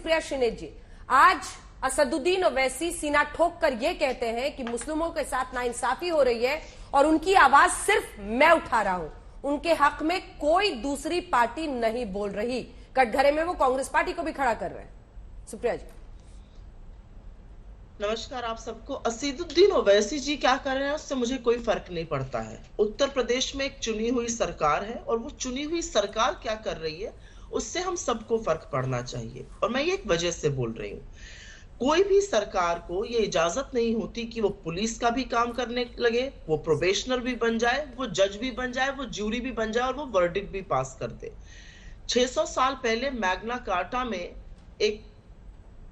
सुप्रिया श्रीनेत जी, आज असदुद्दीन ओवैसी सीना ठोक कर ये कहते हैं कि मुस्लिमों के साथ नाइंसाफी हो रही है और उनकी आवाज सिर्फ मैं उठा रहा हूं, उनके हक में कोई दूसरी पार्टी नहीं बोल रही। कटघरे में वो कांग्रेस पार्टी को भी खड़ा कर रहे हैं। सुप्रिया जी। नमस्कार आप सबको। असदुद्दीन ओवैसी जी क्या कर रहे हैं उससे मुझे कोई फर्क नहीं पड़ता है। उत्तर प्रदेश में एक चुनी हुई सरकार है और वो चुनी हुई सरकार क्या कर रही है उससे हम सबको फर्क पड़ना चाहिए। और मैं ये एक वजह से बोल रही हूँ, कोई भी सरकार को ये इजाजत नहीं होती कि वो पुलिस का भी काम करने लगे, वो प्रोबेशनर भी बन जाए, वो जज भी बन जाए, वो ज्यूरी भी बन जाए और वो वर्डिक्ट भी पास कर दे। 600 साल पहले मैग्ना कार्टा में एक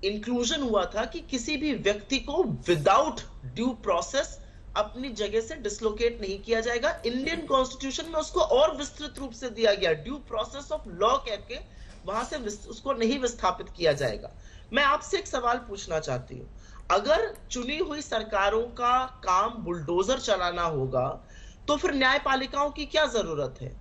इंक्लूजन हुआ था कि किसी भी व्यक्ति को विदाउट ड्यू प्रोसेस अपनी जगह से डिसलोकेट नहीं किया जाएगा। इंडियन कॉन्स्टिट्यूशन में उसको और विस्तृत रूप से दिया गया, ड्यू प्रोसेस ऑफ लॉ कह के वहां से उसको नहीं विस्थापित किया जाएगा। मैं आपसे एक सवाल पूछना चाहती हूं, अगर चुनी हुई सरकारों का काम बुलडोजर चलाना होगा तो फिर न्यायपालिकाओं की क्या जरूरत है?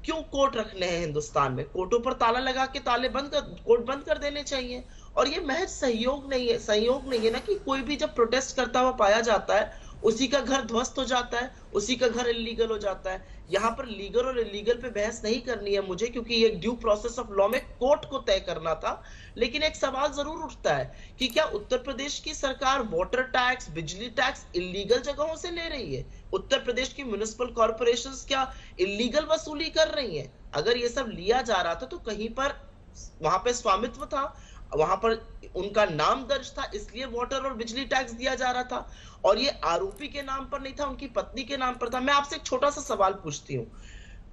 क्यों कोर्ट रखने हैं हिंदुस्तान में? कोर्टों पर ताला लगा के कोर्ट बंद कर देने चाहिए। और ये महज संयोग नहीं है ना कि कोई भी जब प्रोटेस्ट करता हुआ पाया जाता है उसी का घर ध्वस्त हो जाता है, उसी का घर इलीगल हो जाता है। यहाँ पर लीगल और इलीगल पे बहस नहीं करनी है मुझे, क्योंकि ये ड्यू प्रोसेस ऑफ लॉ में कोर्ट को तय करना था। लेकिन एक सवाल जरूर उठता है कि क्या उत्तर प्रदेश की सरकार वाटर टैक्स, बिजली टैक्स इलीगल जगहों से ले रही है? उत्तर प्रदेश की म्युनिसिपल कॉर्पोरेशंस क्या इलीगल वसूली कर रही है? अगर ये सब लिया जा रहा था तो कहीं पर वहां पे स्वामित्व था, वहां पर उनका नाम दर्ज था, इसलिए वाटर और बिजली टैक्स दिया जा रहा था। और ये आरोपी के नाम पर नहीं था, उनकी पत्नी के नाम पर था। मैं आपसे एक छोटा सा सवाल पूछती हूँ,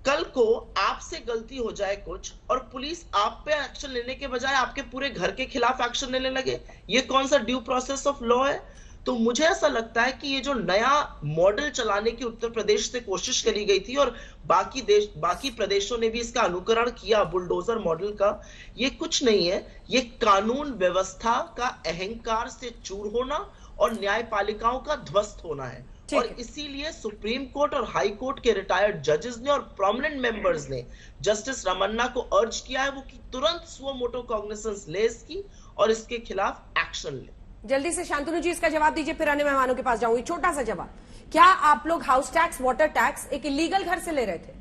कल को आपसे गलती हो जाए कुछ और पुलिस आप पे एक्शन लेने के बजाय आपके पूरे घर के खिलाफ एक्शन लेने लगे, ये कौन सा ड्यू प्रोसेस ऑफ लॉ है? तो मुझे ऐसा लगता है कि ये जो नया मॉडल चलाने की उत्तर प्रदेश से कोशिश करी गई थी और बाकी प्रदेशों ने भी इसका अनुकरण किया बुलडोजर मॉडल का, ये कुछ नहीं है, ये कानून व्यवस्था का अहंकार से चूर होना और न्यायपालिकाओं का ध्वस्त होना है। और इसीलिए सुप्रीम कोर्ट और हाई कोर्ट के रिटायर्ड जजेस ने और प्रोमिनेंट मेंबर्स ने जस्टिस रमन्ना को अर्ज किया है वो कि तुरंत सुओ मोटो कॉग्निजेंस ले इसकी और इसके खिलाफ एक्शन ले। जल्दी से शांतनु जी इसका जवाब दीजिए, फिर अन्य मेहमानों के पास जाऊंगी। छोटा सा जवाब, क्या आप लोग हाउस टैक्स, वाटर टैक्स एक इलीगल घर से ले रहे थे?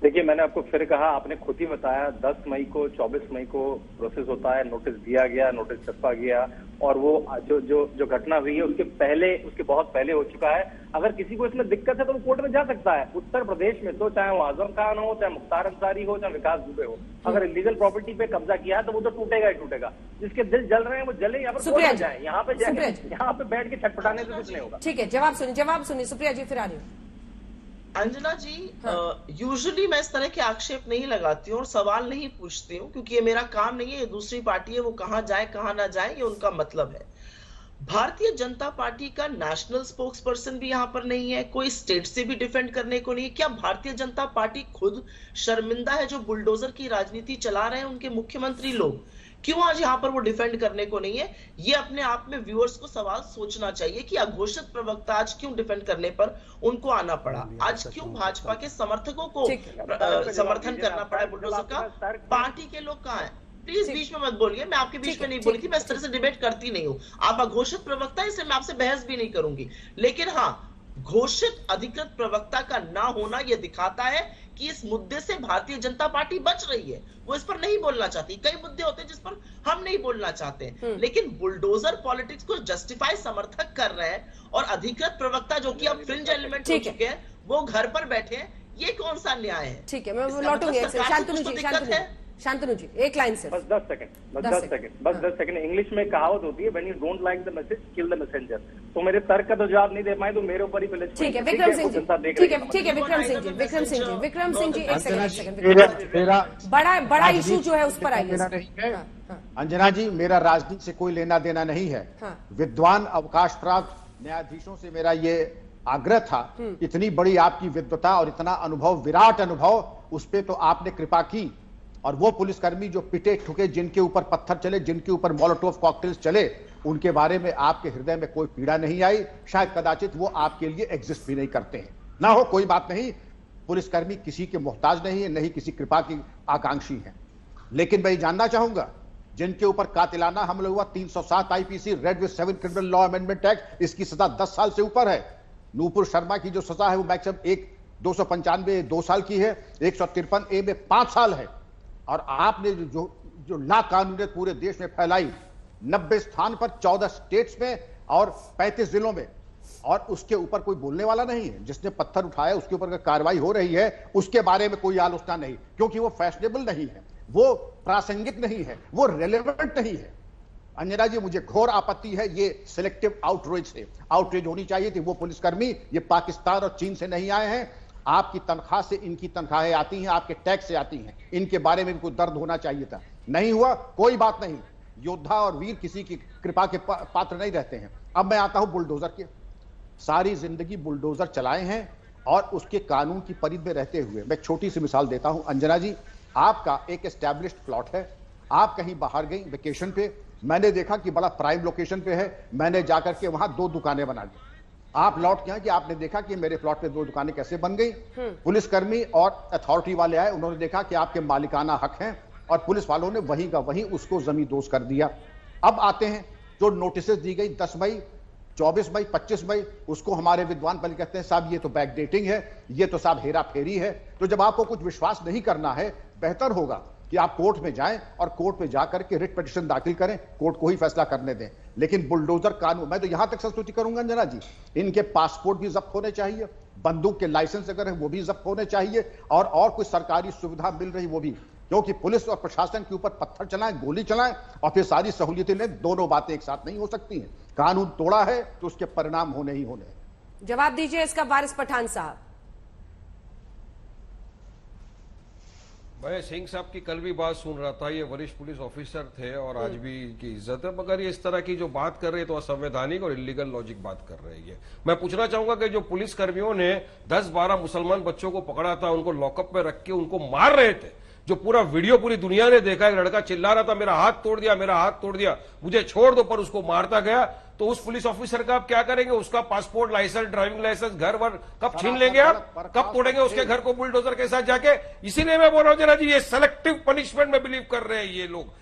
देखिए, मैंने आपको फिर कहा, आपने खुद ही बताया 10 मई को 24 मई को प्रोसेस होता है, नोटिस दिया गया, नोटिस छपा गया और वो जो घटना हुई है उसके बहुत पहले हो चुका है। अगर किसी को इसमें दिक्कत है तो वो कोर्ट में जा सकता है। उत्तर प्रदेश में तो चाहे वो आजम खान हो, चाहे मुख्तार अंसारी हो, चाहे विकास दुबे हो, अगर इलीगल प्रॉपर्टी पे कब्जा किया है तो वो तो टूटेगा ही टूटेगा। जिसके दिल जल रहे हैं वो जले, यहाँ पर कोर्ट में जाए, यहाँ पे बैठ के छटपटाने से कुछ नहीं होगा। ठीक है, जवाब सुनिए सुप्रिया जी, फिर आ रही हूँ। अंजना जी, यूजुअली मैं इस तरह के आक्षेप नहीं लगाती हूँ और सवाल नहीं पूछती हूँ, क्योंकि ये मेरा काम नहीं है। ये दूसरी पार्टी है, वो कहाँ जाए कहाँ ना जाए ये उनका मतलब है। भारतीय जनता पार्टी का नेशनल स्पोक्स पर्सन भी यहाँ पर नहीं है, कोई स्टेट से भी डिफेंड करने को नहीं है। क्या भारतीय जनता पार्टी खुद शर्मिंदा है जो बुलडोजर की राजनीति चला रहे हैं उनके मुख्यमंत्री लोग? क्यों आज यहाँ पर वो डिफेंड करने को नहीं है? ये अपने आप में व्यूअर्स को सवाल सोचना चाहिए कि अघोषित प्रवक्ता आज क्यों डिफेंड करने पर उनको आना पड़ा, आज क्यों भाजपा के समर्थकों को समर्थन करना पड़ा बुलडोजर का? पार्टी के लोग कहाँ हैं? प्लीज बीच में मत बोलिए, मैं आपके बीच में नहीं बोली थी, मैं इस तरह से डिबेट करती नहीं हूँ। आप अघोषित प्रवक्ता, इसलिए मैं आपसे बहस भी नहीं करूंगी। लेकिन हाँ, घोषित अधिकृत प्रवक्ता का ना होना यह दिखाता है कि इस मुद्दे से भारतीय जनता पार्टी बच रही है, वो इस पर नहीं बोलना चाहती। कई मुद्दे होते हैं जिस पर हम नहीं बोलना चाहते, लेकिन बुलडोजर पॉलिटिक्स को जस्टिफाई समर्थक कर रहे हैं और अधिकृत प्रवक्ता जो कि अब फ्रिंज एलिमेंट हो चुके हैं वो घर पर बैठे हैं, ये कौन सा न्याय है? ठीक है, मैं लौटूंगी। शांतनु जी एक लाइन से, बस 10 सेकंड। इंग्लिश में कहावत होती है, when you don't like the message kill the messenger. तो मेरे तर्क का तो जवाब नहीं दे पाए तो मेरे ऊपर ही पहले। ठीक है विक्रम सिंह जी, ठीक है विक्रम सिंह जी एक सेकंड, बड़ा इशू जो है उस पर आइए। अंजना जी, मेरा राजनीति से कोई लेना देना नहीं है। विद्वान अवकाश प्राप्त न्यायाधीशों से मेरा ये आग्रह था, इतनी बड़ी आपकी विद्वता और इतना अनुभव, विराट अनुभव, उस पर तो आपने कृपा की। और वो पुलिसकर्मी जो पिटे ठुके, जिनके ऊपर पत्थर चले, जिनके ऊपर मोलोटोव कॉकटेल्स चले, उनके बारे में आपके हृदय में कोई पीड़ा नहीं आई। शायद कदाचित वो आपके लिए एग्जिस्ट भी नहीं करते हैं। ना हो, कोई बात नहीं, पुलिसकर्मी किसी के मोहताज नहीं है, नहीं किसी कृपा की आकांक्षी है। लेकिन मैं ये जानना चाहूंगा, जिनके ऊपर कातिलाना हमला हुआ 307 IPC read with 7 criminal law amendment act, इसकी सजा 10 साल से ऊपर है। नूपुर शर्मा की जो सजा है वो मैक्सिमम 295 2 साल की है, 153 ए में 5 साल है। और आपने जो लाकानूनियत पूरे देश में फैलाई, 90 स्थान पर 14 स्टेट्स में और 35 जिलों में, और उसके ऊपर कोई बोलने वाला नहीं है। जिसने पत्थर उठाया उसके ऊपर कार्रवाई हो रही है, उसके बारे में कोई आलोचना नहीं, क्योंकि वो फैशनेबल नहीं है, वो प्रासंगिक नहीं है, वो रेलेवेंट नहीं है। अंजना जी, मुझे घोर आपत्ति है ये सिलेक्टिव आउटरीच से। आउटरीच होनी चाहिए थी। वो पुलिसकर्मी ये पाकिस्तान और चीन से नहीं आए हैं। आपकी तनख्वाह से इनकी तनख्वाहें आती हैं, आपके टैक्स से आती हैं। इनके बारे में कोई दर्द होना चाहिए था, नहीं हुआ, कोई बात नहीं। योद्धा और वीर किसी की कृपा के पात्र नहीं रहते हैं। अब मैं आता हूं बुलडोजर के। सारी जिंदगी बुलडोजर चलाए हैं और उसके कानून की परिधि में रहते हुए। मैं छोटी सी मिसाल देता हूं। अंजना जी, आपका एक एस्टैब्लिश्ड प्लॉट है, आप कहीं बाहर गई वेकेशन पे, मैंने देखा कि बड़ा प्राइम लोकेशन पे है, मैंने जाकर के वहां 2 दुकानें बना दी। आप लौट के आए कि आपने देखा कि मेरे प्लॉट पे 2 दुकानें कैसे बन गई। पुलिसकर्मी और अथॉरिटी वाले आए, उन्होंने देखा कि आपके मालिकाना हक हैं, और पुलिस वालों ने वहीं का वहीं उसको जमींदोज कर दिया। अब आते हैं जो नोटिस दी गई 10 मई, 24 मई, 25 मई, उसको हमारे विद्वान पहले कहते हैं साहब ये तो बैकडेटिंग है, ये तो साहब हेरा फेरी है। तो जब आपको कुछ विश्वास नहीं करना है, बेहतर होगा कि आप कोर्ट में जाएं और कोर्ट में जाकर के रिट पिटीशन दाखिल करें, कोर्ट को ही फैसला करने दें। लेकिन बुलडोजर कानून, मैं तो यहां तक संस्तुति करूंगा अंजना जी, इनके पासपोर्ट भी जब्त होने चाहिए, बंदूक के लाइसेंस अगर है वो भी जब्त होने चाहिए, और कोई सरकारी सुविधा मिल रही वो भी। क्योंकि पुलिस और प्रशासन के ऊपर पत्थर चलाएं, गोली चलाएं और फिर सारी सहूलियतें लें, दोनों बातें एक साथ नहीं हो सकती हैं। कानून तोड़ा है तो उसके परिणाम होने ही होने हैं। जवाब दीजिए इसका वारिस पठान साहब। मैं सिंह साहब की कल भी बात सुन रहा था, ये वरिष्ठ पुलिस ऑफिसर थे और आज भी इनकी इज्जत है, मगर ये इस तरह की जो बात कर रहे हैं तो असंवैधानिक और इलीगल लॉजिक बात कर रहे हैं। मैं पूछना चाहूंगा कि जो पुलिस कर्मियों ने 10-12 मुसलमान बच्चों को पकड़ा था, उनको लॉकअप में रख के उनको मार रहे थे, जो पूरा वीडियो पूरी दुनिया ने देखा, एक लड़का चिल्ला रहा था मेरा हाथ तोड़ दिया, मेरा हाथ तोड़ दिया, मुझे छोड़ दो, पर उसको मारता गया, तो उस पुलिस ऑफिसर का आप क्या करेंगे? उसका पासपोर्ट, लाइसेंस, ड्राइविंग लाइसेंस, घर वर कब छीन लेंगे आप? कब तोड़ेंगे उसके घर को बुलडोजर के साथ जाके? इसीलिए मैं बोल रहा हूं जरा जी, ये सेलेक्टिव पनिशमेंट में बिलीव कर रहे हैं ये लोग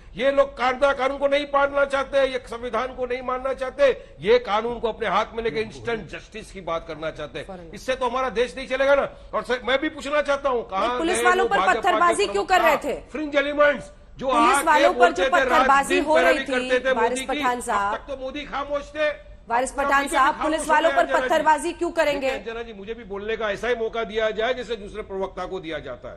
कानून को नहीं मानना चाहते, ये संविधान को नहीं मानना चाहते, ये कानून को अपने हाथ में लेके इंस्टेंट जस्टिस की बात करना चाहते हैं। इससे तो हमारा देश नहीं चलेगा ना। और मैं भी पूछना चाहता हूं, कहां पुलिस वालों पर पत्थरबाजी क्यों कर रहे थे? फ्रिंज एलिमेंट्स जो पुलिस वालों पर जो पत्थरबाजी हो रही करते थे, थी, वारिस पठान साहब, तक तो मोदी खामोश थे। वारिस पठान साहब, पुलिस वालों पर पत्थरबाजी क्यों करेंगे? अंजना जी, मुझे भी बोलने का ऐसा ही मौका दिया जाए जैसे दूसरे प्रवक्ता को दिया जाता है।